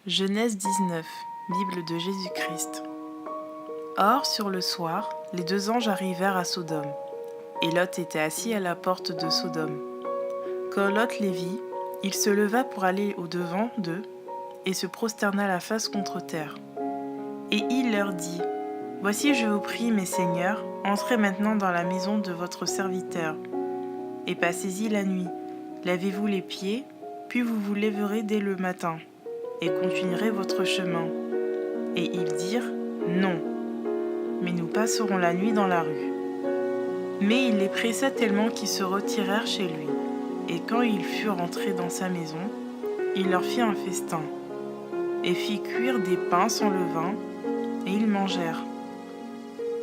Genèse 19, Bible de Jésus-Christ. Or, sur le soir, les deux anges arrivèrent à Sodome, et Lot était assis à la porte de Sodome. Quand Lot les vit, il se leva pour aller au-devant d'eux, et se prosterna la face contre terre. Et il leur dit, « Voici, je vous prie, mes seigneurs, entrez maintenant dans la maison de votre serviteur, et passez-y la nuit. Lavez-vous les pieds, puis vous vous lèverez dès le matin, et continuerez votre chemin. » Et ils dirent, « Non, mais nous passerons la nuit dans la rue. » Mais il les pressa tellement qu'ils se retirèrent chez lui. Et quand ils furent entrés dans sa maison, il leur fit un festin, et fit cuire des pains sans levain, et ils mangèrent.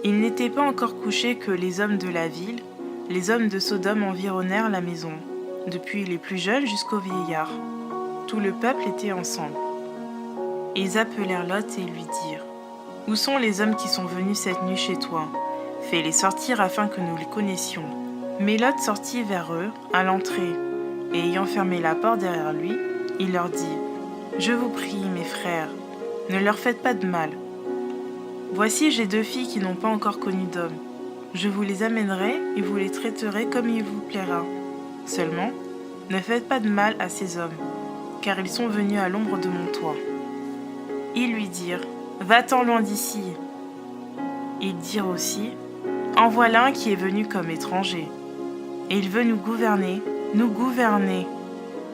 Il n'était pas encore couché que les hommes de la ville, les hommes de Sodome environnèrent la maison, depuis les plus jeunes jusqu'aux vieillards. Tout le peuple était ensemble. Et ils appelèrent Lot et lui dirent, « Où sont les hommes qui sont venus cette nuit chez toi? Fais-les sortir afin que nous les connaissions. » Mais Lot sortit vers eux, à l'entrée, et ayant fermé la porte derrière lui, il leur dit, « Je vous prie, mes frères, ne leur faites pas de mal. Voici, j'ai deux filles qui n'ont pas encore connu d'homme. Je vous les amènerai et vous les traiterez comme il vous plaira. Seulement, ne faites pas de mal à ces hommes, car ils sont venus à l'ombre de mon toit. » Ils lui dirent, « Va-t'en loin d'ici. » Ils dirent aussi, « En voilà un qui est venu comme étranger, et il veut nous gouverner.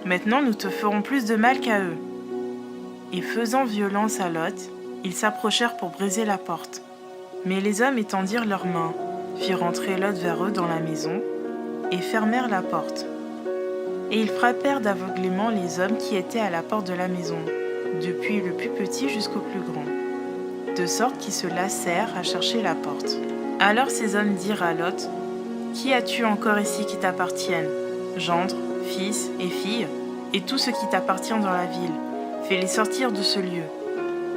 Maintenant nous te ferons plus de mal qu'à eux. » Et faisant violence à Lot, ils s'approchèrent pour briser la porte. Mais les hommes étendirent leurs mains, firent entrer Lot vers eux dans la maison, et fermèrent la porte. Et ils frappèrent d'aveuglement les hommes qui étaient à la porte de la maison, depuis le plus petit jusqu'au plus grand, de sorte qu'ils se lassèrent à chercher la porte. Alors ces hommes dirent à Lot, « Qui as-tu encore ici qui t'appartienne? Gendre, fils et filles, et tout ce qui t'appartient dans la ville, fais-les sortir de ce lieu.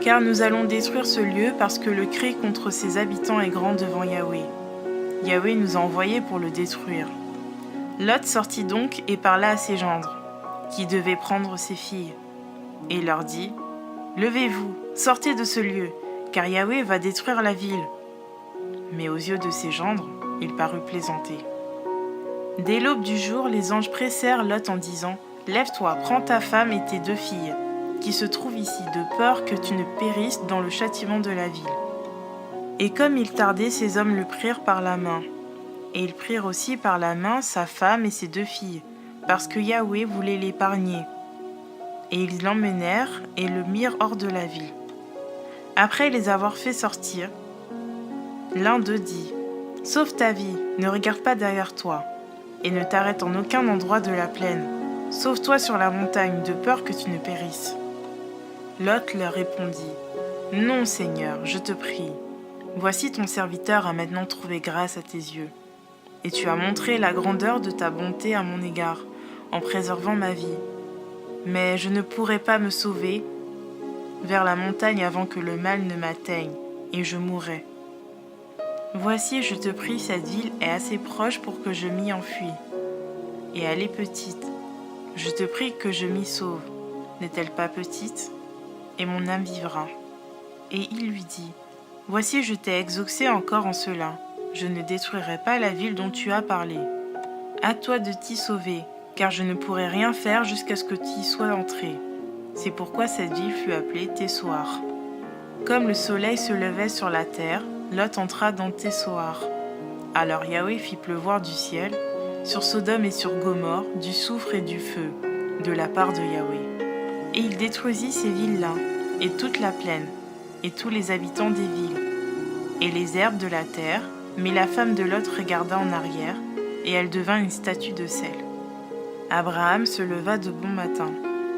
Car nous allons détruire ce lieu parce que le cri contre ses habitants est grand devant Yahweh. Yahweh nous a envoyés pour le détruire. » Lot sortit donc et parla à ses gendres, qui devaient prendre ses filles, et il leur dit, « Levez-vous, sortez de ce lieu, car Yahweh va détruire la ville. » Mais aux yeux de ses gendres, il parut plaisanter. Dès l'aube du jour, les anges pressèrent Lot en disant, « Lève-toi, prends ta femme et tes deux filles, qui se trouvent ici, de peur que tu ne périsses dans le châtiment de la ville. » Et comme il tardait, ces hommes le prirent par la main. Et ils prirent aussi par la main sa femme et ses deux filles, parce que Yahweh voulait l'épargner. Et ils l'emmenèrent et le mirent hors de la ville. Après les avoir fait sortir, l'un d'eux dit, « Sauve ta vie, ne regarde pas derrière toi, et ne t'arrête en aucun endroit de la plaine. Sauve-toi sur la montagne, de peur que tu ne périsses. » Lot leur répondit, « Non, Seigneur, je te prie. Voici ton serviteur a maintenant trouvé grâce à tes yeux. Et tu as montré la grandeur de ta bonté à mon égard, en préservant ma vie. Mais je ne pourrai pas me sauver vers la montagne avant que le mal ne m'atteigne, et je mourrai. Voici, je te prie, cette ville est assez proche pour que je m'y enfuie. Et elle est petite. Je te prie que je m'y sauve. N'est-elle pas petite? Et mon âme vivra. » Et il lui dit, « Voici, je t'ai exaucé encore en cela. Je ne détruirai pas la ville dont tu as parlé. À toi de t'y sauver, car je ne pourrai rien faire jusqu'à ce que tu y sois entré. » C'est pourquoi cette ville fut appelée Tsoar. Comme le soleil se levait sur la terre, Lot entra dans Tsoar. Alors Yahweh fit pleuvoir du ciel, sur Sodome et sur Gomorrhe, du soufre et du feu, de la part de Yahweh. Et il détruisit ces villes-là, et toute la plaine, et tous les habitants des villes, et les herbes de la terre. Mais la femme de Lot regarda en arrière, et elle devint une statue de sel. Abraham se leva de bon matin,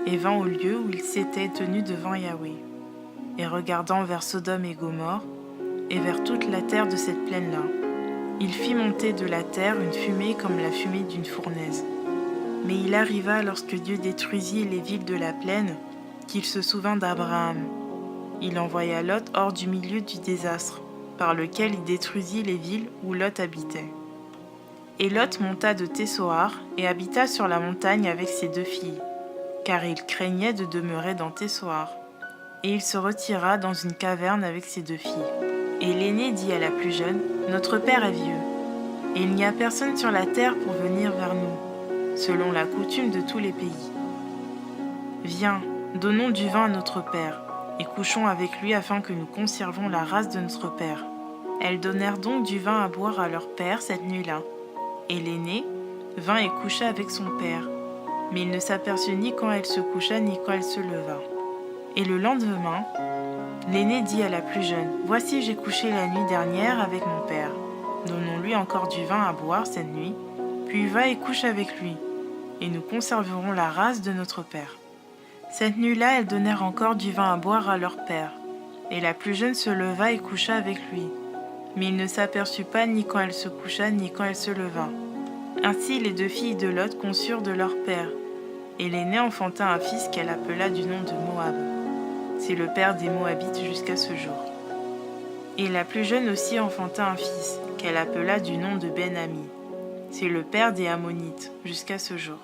et vint au lieu où il s'était tenu devant Yahweh. Et regardant vers Sodome et Gomorrhe, et vers toute la terre de cette plaine-là, il fit monter de la terre une fumée comme la fumée d'une fournaise. Mais il arriva, lorsque Dieu détruisit les villes de la plaine, qu'il se souvint d'Abraham. Il envoya Lot hors du milieu du désastre, par lequel il détruisit les villes où Lot habitait. Et Lot monta de Tsoar et habita sur la montagne avec ses deux filles, car il craignait de demeurer dans Tsoar, Et il se retira dans une caverne avec ses 2 filles. Et l'aînée dit à la plus jeune, « Notre père est vieux, et il n'y a personne sur la terre pour venir vers nous, selon la coutume de tous les pays. Viens, donnons du vin à notre père, et couchons avec lui afin que nous conservions la race de notre père. » Elles donnèrent donc du vin à boire à leur père cette nuit-là. Et l'aînée vint et coucha avec son père, mais il ne s'aperçut ni quand elle se coucha ni quand elle se leva. Et le lendemain, l'aînée dit à la plus jeune, « Voici, j'ai couché la nuit dernière avec mon père. Donnons-lui encore du vin à boire cette nuit, puis va et couche avec lui, et nous conserverons la race de notre père. » Cette nuit-là, elles donnèrent encore du vin à boire à leur père, et la plus jeune se leva et coucha avec lui. Mais il ne s'aperçut pas ni quand elle se coucha ni quand elle se leva. Ainsi les 2 filles de Lot conçurent de leur père, et l'aînée enfanta un fils qu'elle appela du nom de Moab. C'est le père des Moabites jusqu'à ce jour. Et la plus jeune aussi enfanta un fils, qu'elle appela du nom de Ben-Ami. C'est le père des Ammonites jusqu'à ce jour.